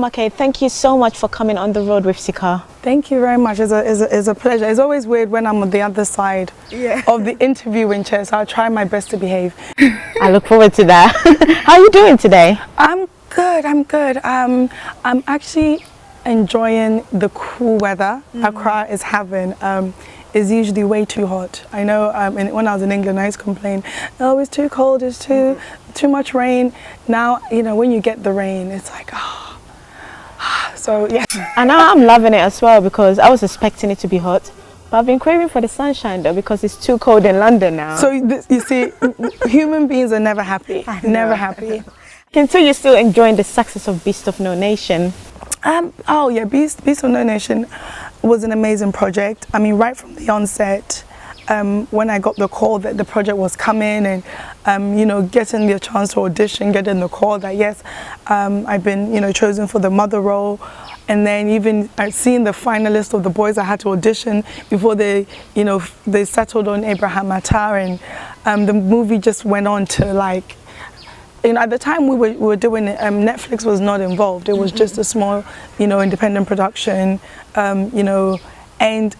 Okay, thank you so much for coming on the road with Sika. Thank you very much. It's a pleasure. It's always weird when I'm on the other side of the interviewing chair, so I'll try my best to behave. I look forward to that. How are you doing today? I'm good. I'm actually enjoying the cool weather Accra is having. It's usually way too hot. I know when I was in England, I used to complain, oh, it's too cold, it's too much rain. Now, you know, when you get the rain, it's like, oh. So, yeah. And now I'm loving it as well because I was expecting it to be hot. But I've been craving for the sunshine though because it's too cold in London now. So, you see, human beings are never happy. Never happy. Can tell you're still enjoying the success of Beast of No Nation. Oh yeah, Beast of No Nation was an amazing project. I mean, right from the onset, when I got the call that the project was coming and, you know, getting the chance to audition, getting the call that yes, I've been, you know, chosen for the mother role. And then even seeing the finalist of the boys I had to audition before they, you know, they settled on Abraham Attar, and the movie just went on to like, you know, at the time we were doing it, Netflix was not involved. It was just a small, you know, independent production, you know, and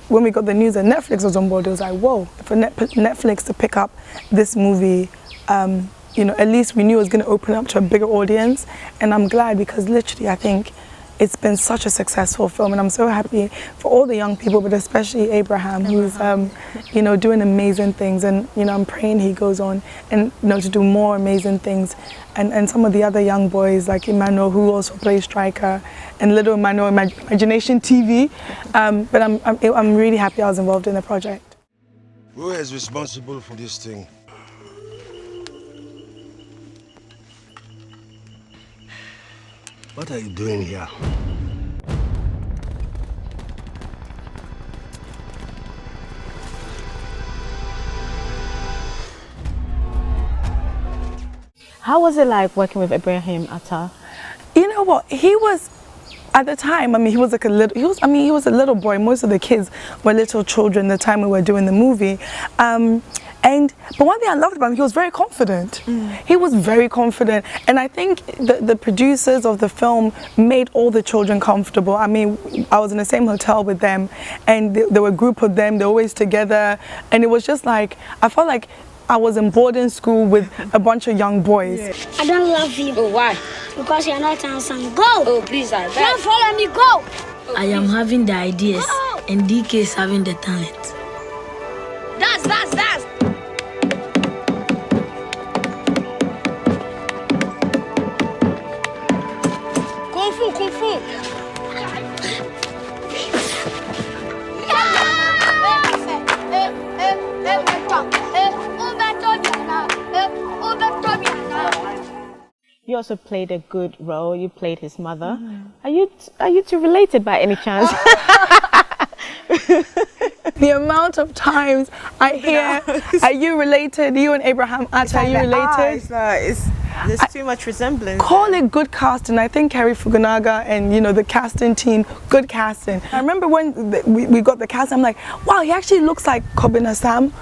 when we got the news that Netflix was on board, it was like, whoa, for Netflix to pick up this movie, you know, at least we knew it was going to open up to a bigger audience. And I'm glad because literally I think it's been such a successful film, and I'm so happy for all the young people, but especially Abraham, who's, you know, doing amazing things. And, you know, I'm praying he goes on and, you know, to do more amazing things. And some of the other young boys like Emmanuel, who also plays Striker, and little Emmanuel, Imagination TV. But I'm really happy I was involved in the project. Who is responsible for this thing? What are you doing here? How was it like working with Abraham Attar? You know what? He was, at the time, I mean, he was like a little, he was a little boy. Most of the kids were little children the time we were doing the movie. But one thing I loved about him, he was very confident. He was very confident, and I think the producers of the film made all the children comfortable. I mean, I was in the same hotel with them, and there were a group of them, they're always together, and it was just like, I felt like I was in boarding school with a bunch of young boys. I don't love you. Oh, why? Because you're not handsome. Go! Oh, please, I beg. Don't follow me, go! Oh, I am having the ideas, and DK is having the talent. Dance! Kung Fu! You also played a good role. You played his mother. Are you two related by any chance? The amount of times I hear, are you related? You and Abraham Attar, are you related? There's too much resemblance. Call it good casting. I think Kerry Fukunaga and, you know, the casting team, good casting. I remember when we got the cast, I'm like, wow, he actually looks like Kobin Assam,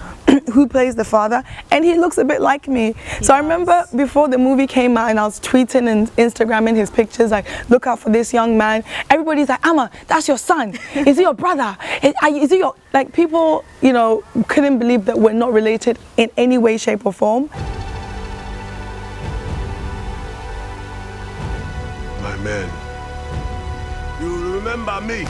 who plays the father, and he looks a bit like me. So I remember before the movie came out and I was tweeting and Instagramming his pictures, like, look out for this young man. Everybody's like, Amma, that's your son. Is he your brother? Is he your, like, people, you know, couldn't believe that we're not related in any way, shape or form. My man, you remember me?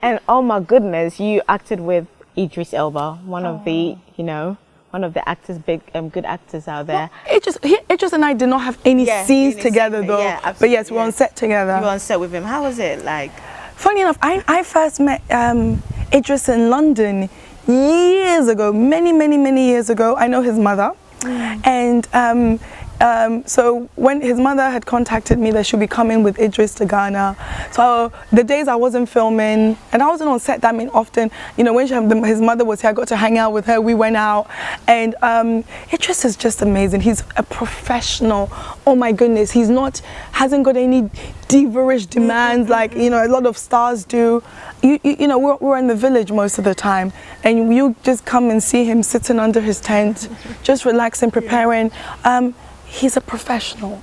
And oh my goodness, you acted with Idris Elba, one of the, you know, one of the actors, good actors out there. Well, Idris and I did not have any scenes together though. Yeah, absolutely, but yes, we were on set together. You were on set with him. How was it like? Funny enough, I first met Idris in London years ago, many years ago. I know his mother, and So when his mother had contacted me that she'll be coming with Idris to Ghana, so the days I wasn't filming and I wasn't on set that often, you know, when his mother was here, I got to hang out with her. We went out, and Idris is just amazing. He's a professional. Oh my goodness, hasn't got any diva-ish demands like, you know, a lot of stars do. You know, we're in the village most of the time, and you just come and see him sitting under his tent, just relaxing, preparing. He's a professional.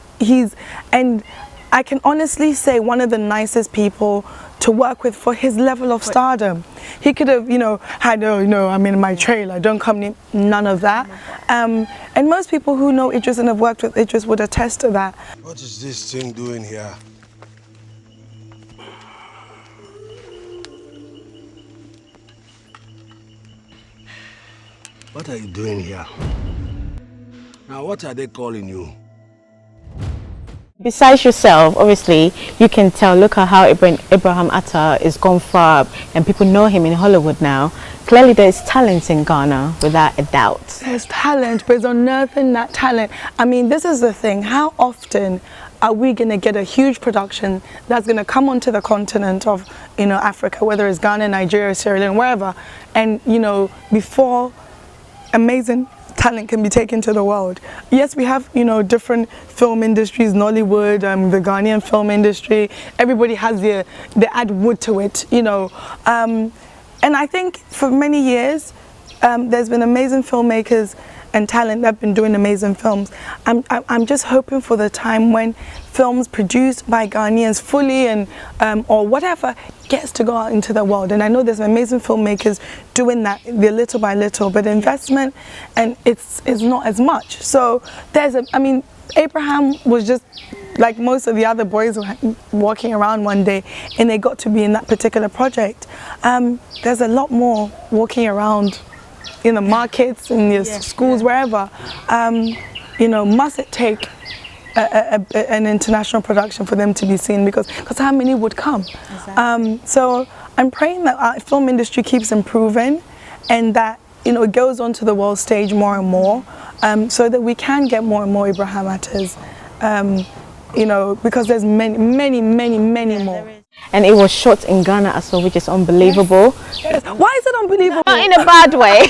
And I can honestly say one of the nicest people to work with for his level of stardom. He could have, you know, had, oh, you know, I'm in my trailer, don't come near, none of that. And most people who know Idris and have worked with Idris would attest to that. What is this thing doing here? What are you doing here? Now, what are they calling you? Besides yourself, obviously, you can tell, look at how Abraham Atta is gone far and people know him in Hollywood now. Clearly there's talent in Ghana, without a doubt. There's talent, but it's unearthing that talent. I mean, this is the thing. How often are we going to get a huge production that's going to come onto the continent of, you know, Africa, whether it's Ghana, Nigeria, Sierra Leone, wherever, and, you know, before amazing talent can be taken to the world. Yes, we have, you know, different film industries, Nollywood, the Ghanaian film industry. Everybody has they add wood to it, you know. And I think for many years, there's been amazing filmmakers and talent that have been doing amazing films. I'm just hoping for the time when films produced by Ghanaians fully and or whatever gets to go out into the world. And I know there's amazing filmmakers doing that, they're little by little, but investment and it's not as much. So I mean, Abraham was just like most of the other boys walking around one day and they got to be in that particular project. There's a lot more walking around in the markets, in the schools, wherever. You know, must it take an international production for them to be seen? Because how many would come? Exactly. So I'm praying that our film industry keeps improving and that, you know, it goes onto the world stage more and more, so that we can get more and more Abraham Attas, you know, because there's many more. And it was shot in Ghana as well, which is unbelievable. Yes. Why is it unbelievable? Not in a bad way.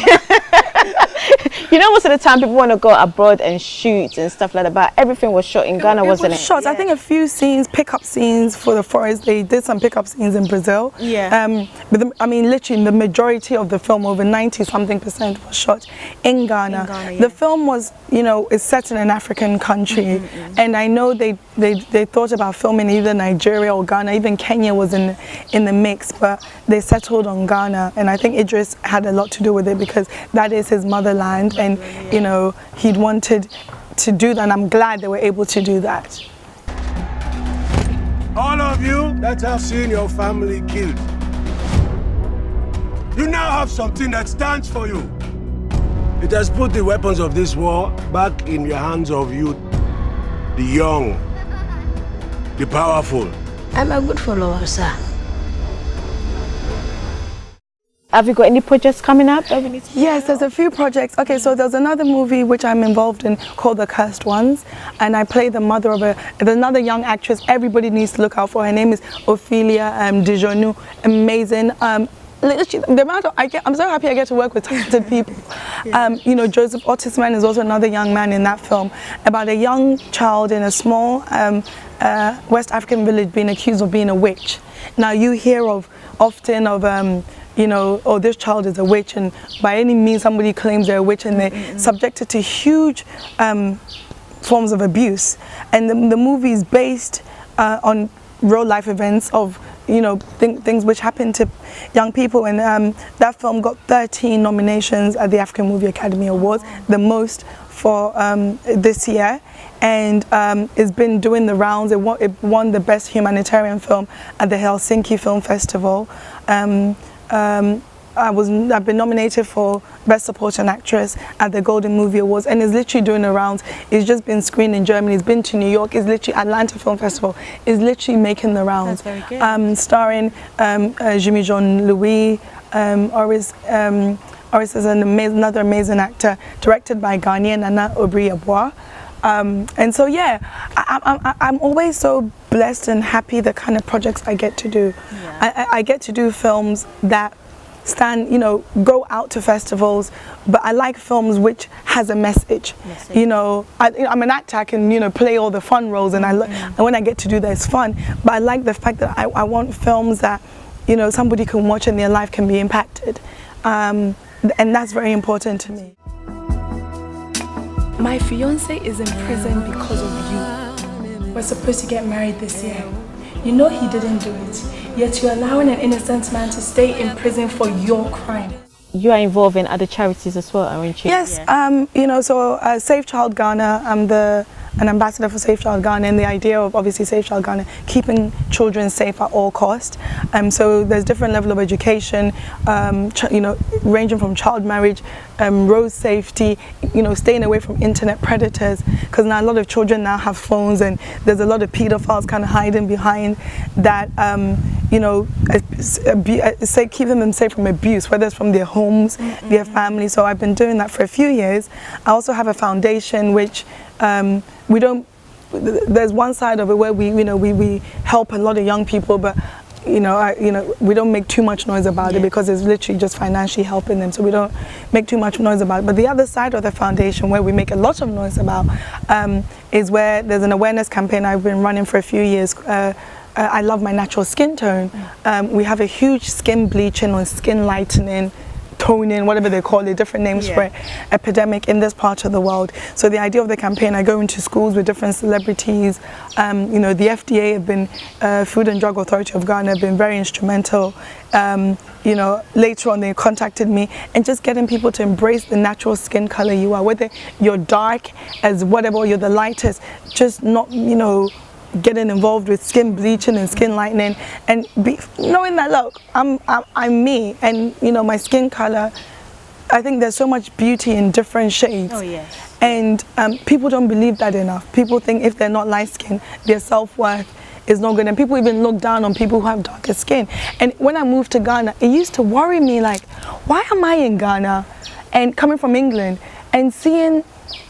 You know, most of the time people want to go abroad and shoot and stuff like that, but everything was shot in Ghana, wasn't it? Shot. Yeah. I think a few scenes, pickup scenes for the forest. They did some pickup scenes in Brazil. Yeah. But I mean, literally, the majority of the film, over 90-something%, was shot in Ghana. Yeah. The film was, you know, is set in an African country, and I know they thought about filming either Nigeria or Ghana. Even Kenya was in the mix, but they settled on Ghana, and I think Idris had a lot to do with it because that is his motherland, and you know, he'd wanted to do that, and I'm glad they were able to do that. All of you that have seen your family killed, you now have something that stands for you. It has put the weapons of this war back in your hands of you, the young, the powerful. I'm a good follower, sir. Have you got any projects coming up? Yes, there's a few projects. Okay, so there's another movie which I'm involved in called The Cursed Ones, and I play the mother of another young actress everybody needs to look out for. Her name is Ophelia Dijonu. Amazing. The amount I'm so happy I get to work with talented people. You know, Joseph Ottisman is also another young man in that film, about a young child in a small West African village being accused of being a witch. Now you hear often of you know, oh, this child is a witch, and by any means somebody claims they're a witch, and they're subjected to huge forms of abuse. And the movie is based on real life events of, you know, things which happen to young people, and that film got 13 nominations at the African Movie Academy Awards, the most for this year, and it's been doing the rounds. It won the best humanitarian film at the Helsinki Film Festival. I've been nominated for Best Supporting Actress at the Golden Movie Awards, and it's literally doing the rounds. It's just been screened in Germany, it's been to New York, it's literally Atlanta Film Festival, it's literally making the rounds. That's very good. Starring Jimmy Jean-Louis, Oris is another amazing actor, directed by Ghanaian Nana Abebrese. And so yeah, I'm always so blessed and happy the kind of projects I get to do. Yeah. I get to do films that stand, you know, go out to festivals, but I like films which has a message. You know, I'm an actor, I can, you know, play all the fun roles, and and when I get to do that, it's fun. But I like the fact that I want films that, you know, somebody can watch and their life can be impacted, and that's very important to me. My fiance is in prison because of you. We're supposed to get married this year. You know he didn't do it, yet you're allowing an innocent man to stay in prison for your crime. You are involved in other charities as well, aren't you? Yes, Yeah. you know, so Safe Child Ghana, I'm an ambassador for Safe Child Ghana, and the idea of obviously Safe Child Ghana, keeping children safe at all costs. So there's different level of education, you know, ranging from child marriage, road safety, you know, staying away from internet predators, because now a lot of children now have phones, and there's a lot of pedophiles kind of hiding behind that, you know, keeping them safe from abuse, whether it's from their homes, their families. So I've been doing that for a few years. I also have a foundation which we don't, there's one side of it where we, you know, we help a lot of young people, but you know, we don't make too much noise about it because it's literally just financially helping them, so we don't make too much noise about it. But the other side of the foundation, where we make a lot of noise about, is where there's an awareness campaign I've been running for a few years. I love my natural skin tone. We have a huge skin bleaching or skin lightening, toning, whatever they call it, different names for it, epidemic in this part of the world. So the idea of the campaign, I go into schools with different celebrities. You know, the FDA have been, Food and Drug Authority of Ghana have been very instrumental. You know, later on they contacted me, and just getting people to embrace the natural skin color you are, whether you're dark as whatever, or you're the lightest, just not, you know, getting involved with skin bleaching and skin lightening, and knowing that, look, I'm me, and you know, my skin color, I think there's so much beauty in different shades. Oh yes. And people don't believe that enough. People think if they're not light skinned, their self-worth is not good, and people even look down on people who have darker skin. And when I moved to Ghana, it used to worry me, like, why am I in Ghana and coming from England and seeing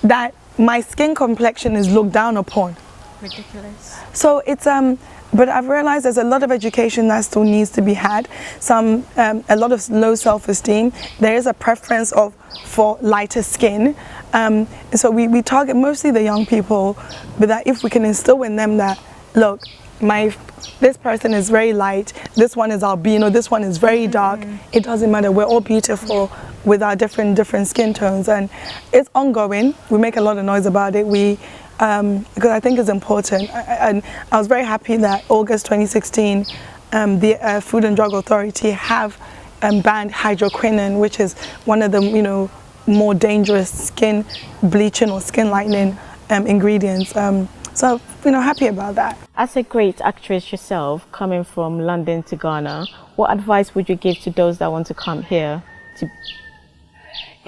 that my skin complexion is looked down upon? Ridiculous. So it's but I've realized there's a lot of education that still needs to be had. A lot of low self-esteem. There is a preference for lighter skin. So we target mostly the young people, but that if we can instill in them that, look, this person is very light, this one is albino, this one is very dark. It doesn't matter. We're all beautiful with our different skin tones, and it's ongoing. We make a lot of noise about it. Because I think it's important, and I was very happy that August 2016, the Food and Drug Authority have banned hydroquinone, which is one of the, you know, more dangerous skin bleaching or skin lightening ingredients. So, you know, happy about that. As a great actress yourself, coming from London to Ghana, what advice would you give to those that want to come here to?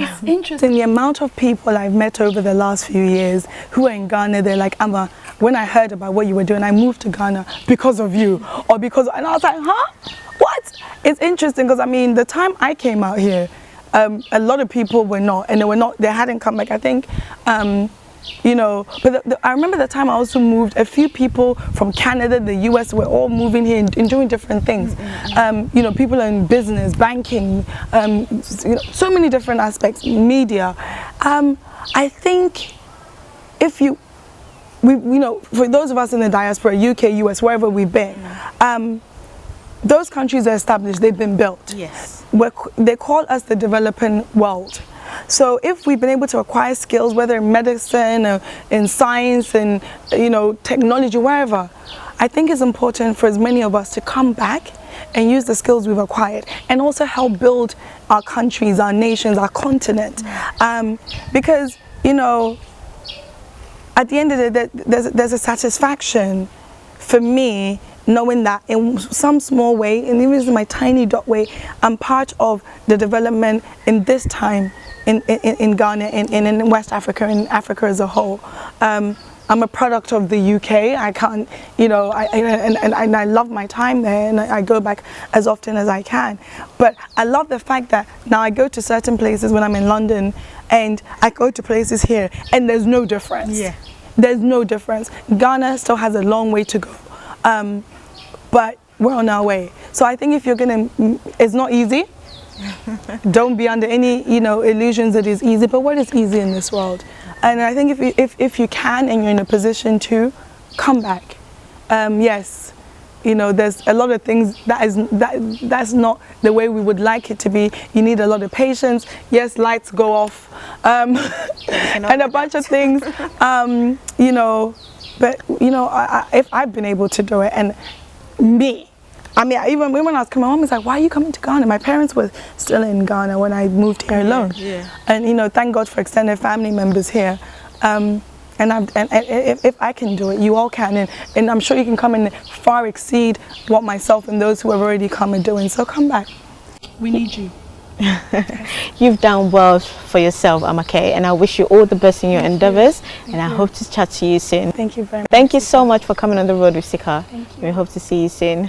It's interesting, the amount of people I've met over the last few years who are in Ghana, they're like, Amma, when I heard about what you were doing, I moved to Ghana because of you, or because, and I was like, huh? What? It's interesting, because I mean, the time I came out here, a lot of people were not, and they hadn't come back, I think, you know, but I remember the time I also moved, a few people from Canada, the US, were all moving here and doing different things. You know, people in business, banking, you know, so many different aspects, media. I think if you know, for those of us in the diaspora, UK, US, wherever we've been, those countries are established, they've been built. Yes. They call us the developing world. So if we've been able to acquire skills, whether in medicine or in science and, you know, technology, wherever, I think it's important for as many of us to come back and use the skills we've acquired, and also help build our countries, our nations, our continent. Because, you know, at the end of the day, there's a satisfaction for me knowing that in some small way, and even in my tiny dot way, I'm part of the development in this time in Ghana and in West Africa and Africa as a whole. I'm a product of the UK. I can't, you know, and I love my time there, and I go back as often as I can. But I love the fact that now I go to certain places when I'm in London, and I go to places here, and there's no difference. Yeah. there's no difference. Ghana still has a long way to go, but we're on our way. So I think if you're gonna, it's not easy. Don't be under any, you know, illusions that it's easy. But what is easy in this world? And I think if you can and you're in a position to, come back. Yes, you know, there's a lot of things that's not the way we would like it to be. You need a lot of patience. Yes, lights go off, and a bunch of things. You know, but you know, if I've been able to do it, and me, I mean, even when I was coming home, it's like, why are you coming to Ghana? My parents were still in Ghana when I moved here alone. Yeah. And you know, thank God for extended family members here. And if I can do it, you all can, and I'm sure you can come and far exceed what myself and those who have already come are doing. So come back. We need you. You've done well for yourself, Amake, and I wish you all the best in your endeavors. And I hope to chat to you soon. Thank you very much. Thank you so much for coming on the road with Sika. We hope to see you soon.